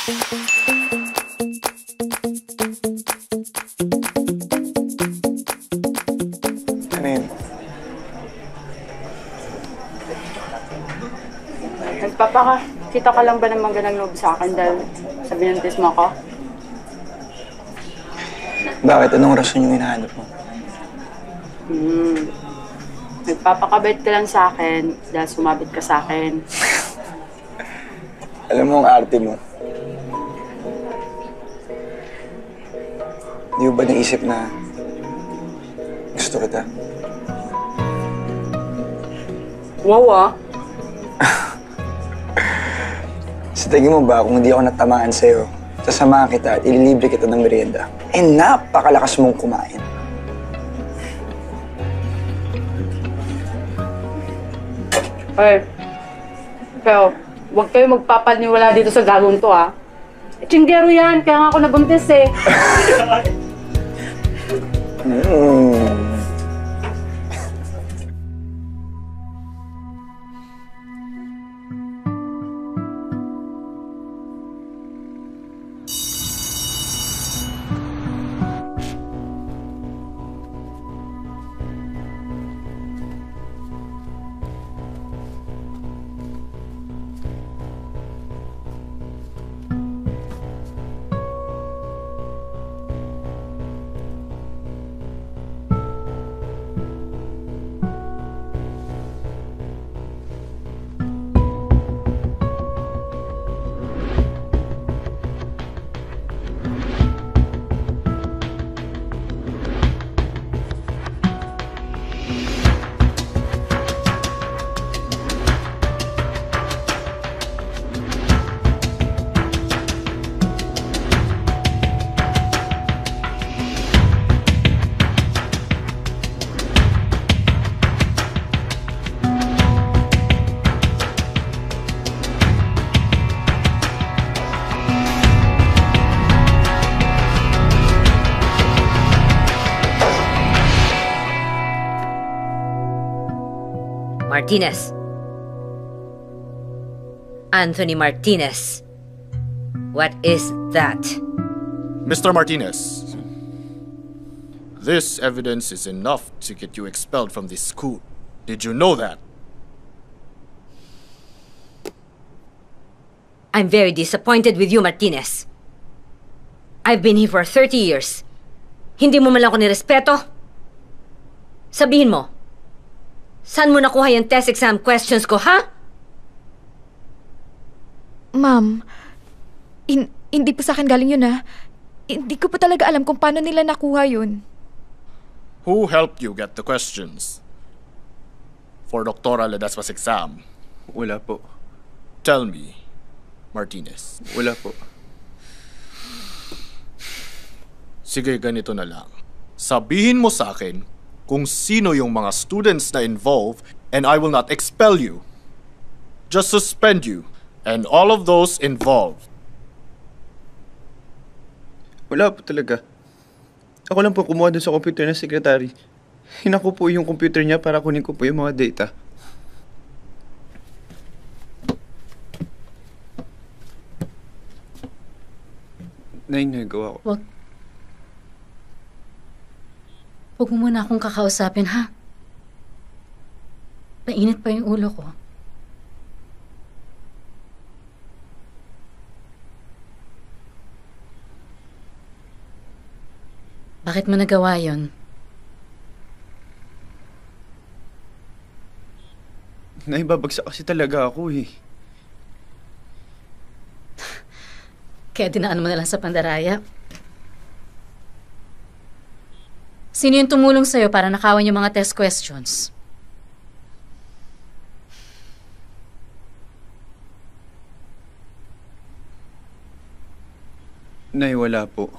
Ano yun? Kita ka lang ba ng magandang loob sa akin dahil sa binuntis mo ako? Bakit? Anong rason yung hinahanap mo? Nagpapakabait ka lang sa akin dahil sumabit ka sa akin. Alam mo ang arte mo. Di ba naisip na gusto kita? Wow ah! Sa tingin mo ba kung hindi ako natamaan sa'yo, sasamahan kita at ililibre kita ng merienda? Eh, napakalakas mong kumain. Ay, pero huwag kayo magpapaniwala dito sa gagong to ah. Tsinggero yan, kaya nga ako nabuntis eh. Martinez. Anthony Martinez. What is that? Mr. Martinez, this evidence is enough to get you expelled from this school. Did you know that? I'm very disappointed with you, Martinez. I've been here for 30 years. Hindi mo man lang ako nirespeto? Sabihin mo, saan mo nakuha yung test exam questions ko, ha? Ma'am, hindi po sa akin galing yun, ha? Hindi ko po talaga alam kung paano nila nakuha yun. Who helped you get the questions for Dr. Ledesma's exam? Wala po. Tell me, Martinez. Wala po. Sige, ganito na lang. Sabihin mo sa akin kung sino yung mga students na involved and I will not expel you. Just suspend you and all of those involved. Wala po talaga. Ako lang po kumuha dun sa computer ng secretary. Hinako po yung computer niya para kunin ko po yung mga data. Nagawa ko. Huwag mo muna akong kakausapin, ha? Mainit pa yung ulo ko. Bakit mo nagawa yun? Naibabagsak kasi talaga ako eh. Kaya dinaan mo na lang sa pandaraya. Sino yung tumulong sa'yo para nakawan yung mga test questions? Wala po.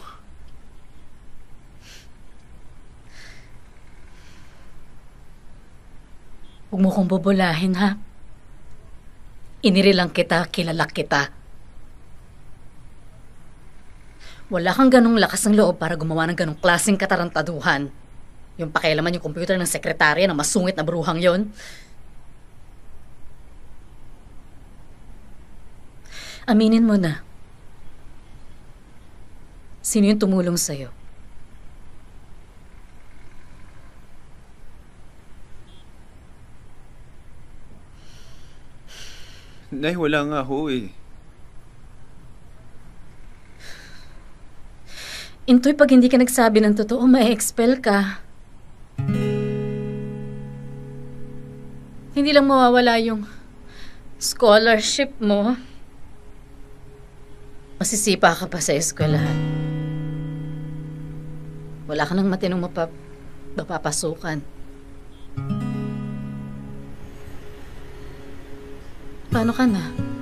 Huwag mo kong bubulahin, ha? Inirilang kita, kilala kita. Wala kang ganong lakas ng loob para gumawa ng ganong klaseng katarantaduhan. Yung pakialaman yung computer ng sekretarya ng masungit na bruhang yon. Aminin mo na. Sino yung tumulong sa'yo? Nay, wala nga ho eh. Intoy, pag hindi ka nagsabi ng totoo, ma-expel ka. Hindi lang mawawala yung scholarship mo. Masisipa ka pa sa eskwelahan. Wala ka nang matinong mapapasukan. Paano ka na?